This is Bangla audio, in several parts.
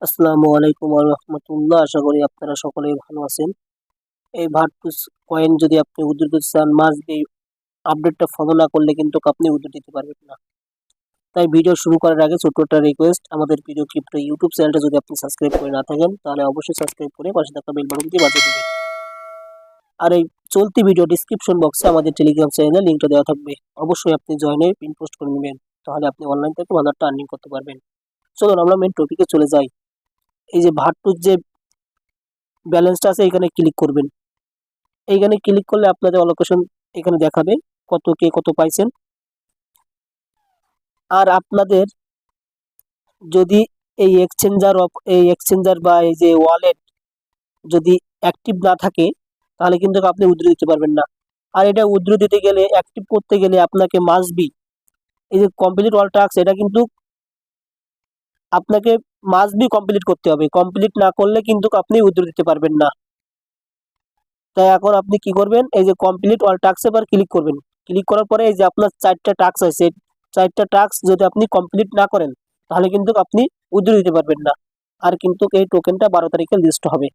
আসসালামু আলাইকুম ওয়া রাহমাতুল্লাহ। আশা করি আপনারা সকলেই ভালো আছেন। এই ভার্তুস কয়েন যদি আপনি উইথড্র দিতে চান, মাস্ট বি আপডেটটা ফলো না করলে কিন্তু আপনি উইথড্র দিতে পারবেন না। তাই ভিডিও শুরু করার আগে ছোট্ট একটা রিকোয়েস্ট, আমাদের প্রিয় ক্রিপ্টো ইউটিউব চ্যানেলটা যদি আপনি সাবস্ক্রাইব করে না থাকেন তাহলে অবশ্যই সাবস্ক্রাইব করে পাশে থাকা বেল বাটনটি বাজিয়ে দিবেন। আর এই চলতি ভিডিও ডেসক্রিপশন বক্সে আমাদের টেলিগ্রাম চ্যানেলের লিংকটা দেওয়া থাকবে। অবশ্যই আপনি জয়েন হয়ে পিন পোস্ট করে নেবেন, তাহলে আপনি অনলাইন থেকে ভালো একটা আর্নিং করতে পারবেন। চলুন আমরা মেন টপিকে চলে যাই। এই যে ভার্তুস যে ব্যালেন্সটা আছে এখানে ক্লিক করবেন। এইখানে ক্লিক করলে আপনাদের অলোকেশন এখানে দেখাবে কত কে কত পাইছেন। আর আপনাদের যদি এই এক্সচেঞ্জার বা এই যে ওয়ালেট যদি অ্যাক্টিভ না থাকে তাহলে কিন্তু আপনি উইথড্র দিতে পারবেন না। আর এটা উইথড্র দিতে গেলে, অ্যাক্টিভ করতে গেলে আপনাকে মাস্ট বি এই যে কমপ্লিট অল টাস্ক, এটা কিন্তু আপনাকে মাস্ট বি কমপ্লিট করতে হবে। কমপ্লিট না করলে কিন্তু আপনি উইথড্র দিতে পারবেন না। তাই এখন আপনি কি করবেন, এই যে কমপ্লিট অল টাস্ক এবার ক্লিক করবেন। ক্লিক করার পরে এই যে আপনার 4টা টাস্ক আছে, 4টা টাস্ক যদি আপনি কমপ্লিট না করেন তাহলে কিন্তু আপনি উইথড্র দিতে পারবেন না। আর কিন্তু এই টোকেনটা 12 তারিখে লিস্ট হবে।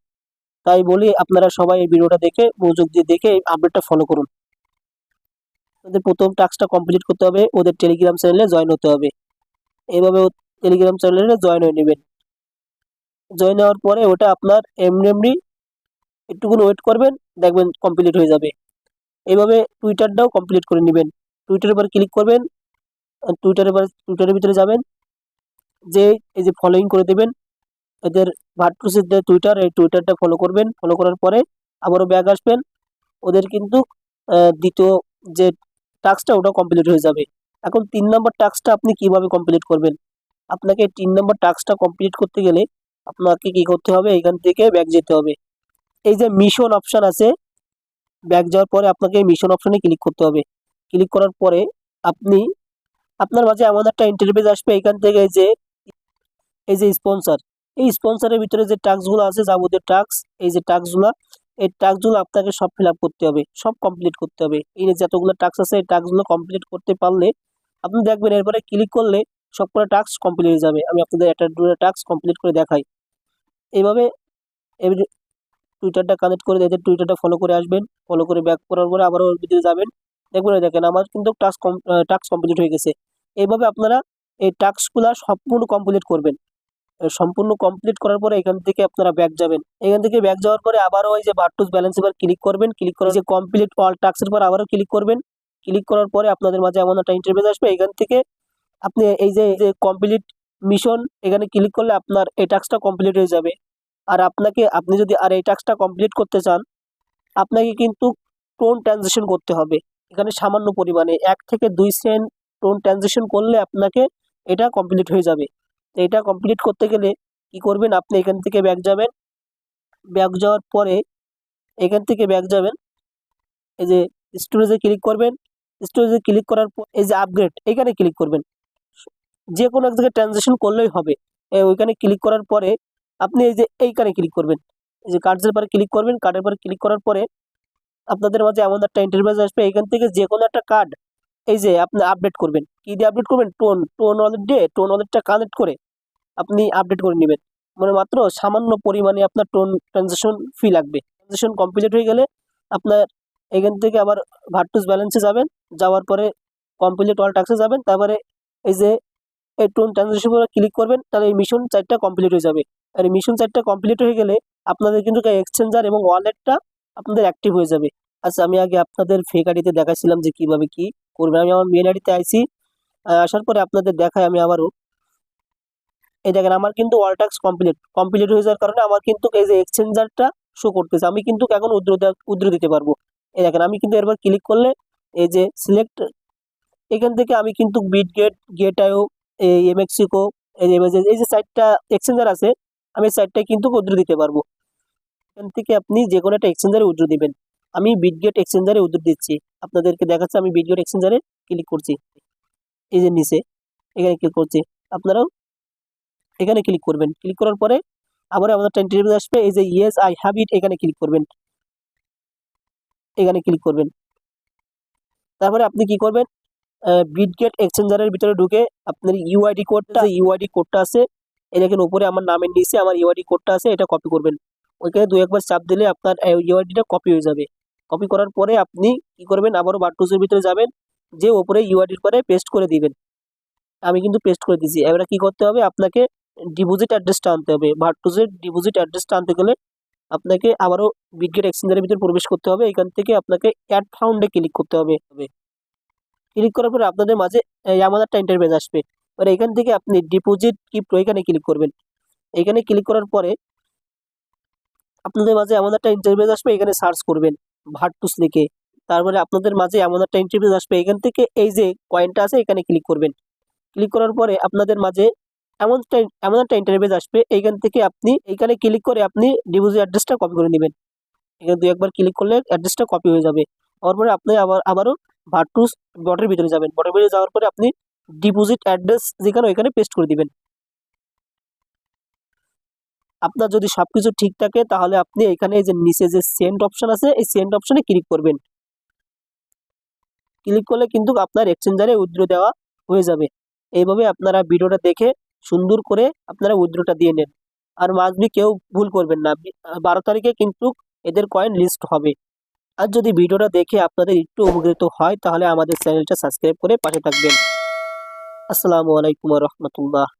তাই বলি আপনারা সবাই এই ভিডিওটা দেখে মনোযোগ দিয়ে দেখে এই আপডেটটা ফলো করুন। ওদের প্রথম টাস্কটা কমপ্লিট করতে হবে, ওদের টেলিগ্রাম চ্যানেলে জয়েন হতে হবে। এইভাবে টেলিগ্রাম চ্যানেলে জয়েন হয়ে নেবেন। জয়েন হওয়ার পরে ওটা আপনার এমনি এমনি একটুকুন ওয়েট করবেন, দেখবেন কমপ্লিট হয়ে যাবে। এইভাবে টুইটারটাও কমপ্লিট করে নেবেন। টুইটারের উপর ক্লিক করবেন, টুইটারের ভিতরে যাবেন, যে এই যে ফলোইং করে দেবেন এদের ভার্তুসের যে টুইটার, এই টুইটারটা ফলো করবেন। ফলো করার পরে আবারও ব্যাক আসবেন। ওদের কিন্তু দ্বিতীয় যে টাস্কটা ওটা কমপ্লিট হয়ে যাবে। এখন 3 নম্বর টাস্কটা আপনি কিভাবে কমপ্লিট করবেন? আপনাকে 3 নম্বর টাস্কটা কমপ্লিট করতে গেলে আপনাকে কি করতে হবে, এখান থেকে ব্যাক যেতে হবে। এই যে মিশন অপশন আছে, ব্যাক যাওয়ার পরে আপনাকে মিশন অপশনে ক্লিক করতে হবে। ক্লিক করার পরে আপনি আপনার মাঝে এমন একটা ইন্টারফেস আসবে, এখান থেকে এই যে স্পন্সর, এই স্পন্সরের ভিতরে যে টাস্কগুলো আছে, যাবতীয় টাস্ক, এই যে টাস্কগুলো, এই টাস্কগুলো আপনাকে সব ফিল আপ করতে হবে, সব কমপ্লিট করতে হবে। এই যে যতগুলো টাস্ক আছে এই টাস্কগুলো কমপ্লিট করতে পারলে আপনি দেখবেন এরপরে ক্লিক করলে সবকটা টাস্ক কমপ্লিট হয়ে যাবে। আমি আপনাদের একটা দুটো টাস্ক কমপ্লিট করে দেখাই। এইভাবে টুইটারটা কানেক্ট করে এদের টুইটারটা ফলো করে আসবেন। ফলো করে ব্যাক করার পরে আবারও ওর ভিতরে যাবেন। দেখবেন দেখেন আমার কিন্তু টাস্ক কমপ্লিট হয়ে গেছে। এইভাবে আপনারা এই টাস্কগুলো সম্পূর্ণ কমপ্লিট করবেন। সম্পূর্ণ কমপ্লিট করার পরে এখান থেকে আপনারা ব্যাক যাবেন। এখান থেকে ব্যাক যাওয়ার পরে আবারও ওই যে ভার্তুস ব্যালেন্স এবার ক্লিক করবেন। ক্লিক করে যে কমপ্লিট অল টাস্কের পর আবারও ক্লিক করবেন। ক্লিক করার পরে আপনাদের মাঝে এমন একটা ইন্টারফেস আসবে, এখান থেকে আপনি এই যে কমপ্লিট মিশন, এখানে ক্লিক করলে আপনার এই টাস্কটা কমপ্লিট হয়ে যাবে। আর আপনি যদি আর এই টাস্কটা কমপ্লিট করতে চান, আপনাকে কিন্তু টোন ট্রানজিশন করতে হবে। এখানে সামান্য পরিমাণে 1 থেকে 2 সেন্ট টোন ট্রানজিশন করলে আপনাকে এটা কমপ্লিট হয়ে যাবে। তো এটা কমপ্লিট করতে গেলে কি করবেন, আপনি এখান থেকে ব্যাক যাবেন। ব্যাক যাওয়ার পরে এখান থেকে ব্যাক যাবেন, এই যে স্টোরেজে ক্লিক করবেন। স্টোরেজে ক্লিক করার পর এই যে আপগ্রেড, এখানে ক্লিক করবেন। যে কোনো এক জায়গায় ট্রানজিশন করলেই হবে। ওইখানে ক্লিক করার পরে আপনি এই যে এইখানে ক্লিক করবেন, এই যে কার্ডের পরে ক্লিক করবেন। কার্ডের পরে ক্লিক করার পরে আপনাদের মাঝে এমন একটা ইন্টারফেস আসবে, এখান থেকে যে কোনো একটা কার্ড এই যে আপনি আপডেট করবেন। কি দিয়ে আপডেট করবেন? টোন ওয়ালেট দিয়ে টোন ওয়ালেটটা কানেক্ট করে আপনি আপডেট করে নেবেন। মানে মাত্র সামান্য পরিমাণে আপনার টোন ট্রানজাকশন ফি লাগবে। ট্রানজাকশন কমপ্লিট হয়ে গেলে আপনার এখান থেকে আবার ভার্তুস ব্যালেন্সে যাবেন। যাওয়ার পরে কমপ্লিট অল টাস্কে যাবেন। তারপরে এই যে এই টোন ট্রানজাকশন ক্লিক করবেন, তাহলে এই মিশন 4টা কমপ্লিট হয়ে যাবে। আর এই মিশন 4টা কমপ্লিট হয়ে গেলে আপনাদের কিন্তু এক্সচেঞ্জার এবং ওয়ালেটটা আপনাদের অ্যাক্টিভ হয়ে যাবে। আচ্ছা, আমি আগে আপনাদের ফেক আইডিতে দেখাইছিলাম যে কিভাবে কি করবেন। আমি আমার মেন আইডিতে আইছি। আসার পরে আপনাদের দেখাই আমি আবারও। এই দেখেন আমার কিন্তু অল টাস্ক কমপ্লিট হয়ে যাওয়ার কারণে আমার কিন্তু এই যে এক্সচেঞ্জারটা শো করতেছে। আমি কিন্তু এখন উদ্র দিতে পারবো। এই দেখেন আমি কিন্তু এরপর ক্লিক করলে এই যে সিলেক্ট, এখান থেকে আমি কিন্তু বিটগেট, গেটায়ো, এমএক্সিকো, এই যে 4টা এক্সচেঞ্জার আছে, আমি 4টায় কিন্তু উদ্র দিতে পারবো। এখান থেকে আপনি যে কোনো একটা এক্সচেঞ্জারে উদ্র দিবেন। আমি বিটগেট এক্সচেঞ্জারে উদ্র দিচ্ছি, আপনাদেরকে দেখাচ্ছে। আমি বিটগেট এক্সচেঞ্জারে ক্লিক করছি, এই যে নিচে এখানে ক্লিক করছি। আপনারাও এখানে ক্লিক করবেন। ক্লিক করার পরে আবার আমাদের ইন্টারফেস আসবে, এই যে ইয়েস আই হ্যাভ ইট, এখানে ক্লিক করবেন। এখানে ক্লিক করবেন। তারপরে আপনি কি করবেন, বিটগেট এক্সচেঞ্জারের ভিতরে ঢুকে আপনার ইউআইডি কোডটা আছে, এই দেখেন উপরে আমার নামের নিচে আমার ইউআইডি কোডটা আছে, এটা কপি করবেন। ওইখানে দুই একবার চাপ দিলে আপনার ইউআইডিটা কপি হয়ে যাবে। কপি করার পরে আপনি কি করবেন, আবারও ভার্টুসের ভিতরে যাবেন, যে উপরে ইউআইডির পরে পেস্ট করে দিবেন। আমি কিন্তু পেস্ট করে দিয়েছি। এবারে কি করতে হবে, আপনাকে ডিপোজিট অ্যাড্রেসটা আনতে হবে। ভার্টুসের ডিপোজিট অ্যাড্রেসটা আনতে গেলে আপনাকে আবারও বিটগেট এক্সচেঞ্জারের ভিতরে প্রবেশ করতে হবে। এখান থেকে আপনাকে অ্যাড ফাউন্ডে ক্লিক করতে হবে। ক্লিক করার পরে আপনাদের মাঝে এমন একটা ইন্টারফেস আসবে। এবার এখান থেকে আপনি ডিপোজিট ক্রিপ্টো এখানে ক্লিক করবেন। এখানে ক্লিক করার পরে আপনাদের মাঝে এমন একটা ইন্টারফেস আসবে, এখানে সার্চ করবেন ভার্টুস লিখে। তারপরে আপনাদের মাঝে এমন একটা ইন্টারফেস আসবে, এখান থেকে এই যে কয়েনটা আছে এখানে ক্লিক করবেন। ক্লিক করার পরে আপনাদের মাঝে এমন একটা ইন্টারফেস আসবে, এইখান থেকে আপনি এইখানে ক্লিক করে আপনি ডিপোজিট অ্যাড্রেসটা কপি করে নেবেন। এখানে দুই একবার ক্লিক করলে অ্যাড্রেসটা কপি হয়ে যাবে। তারপরে আপনি আবারও ভার্টুস বটের ভিতরে যাবেন। বটের ভিতরে যাওয়ার পরে আপনি ডিপোজিট অ্যাড্রেস যেখানে ওইখানে পেস্ট করে দিবেন। আপনার যদি সবকিছু ঠিক থাকে তাহলে আপনি এখানে যে নিচে যে সেন্ড অপশন আছে, এই সেন্ড অপশনে ক্লিক করবেন। ক্লিক করলে কিন্তু আপনার এক্সচেঞ্জারে উইথড্র দেওয়া হয়ে যাবে। এইভাবে আপনারা ভিডিওটা দেখে সুন্দর করে আপনারা উইথড্রটা দিয়ে নেন। আর মাসবি কেউ ভুল করবেন না, 12 তারিখে কিন্তু এদের কয়েন লিস্ট হবে। আর যদি ভিডিওটা দেখে আপনাদের একটু উপকৃত হয় তাহলে আমাদের চ্যানেলটা সাবস্ক্রাইব করে পাশে থাকবেন। আসসালামু আলাইকুম ওয়া রাহমাতুল্লাহ।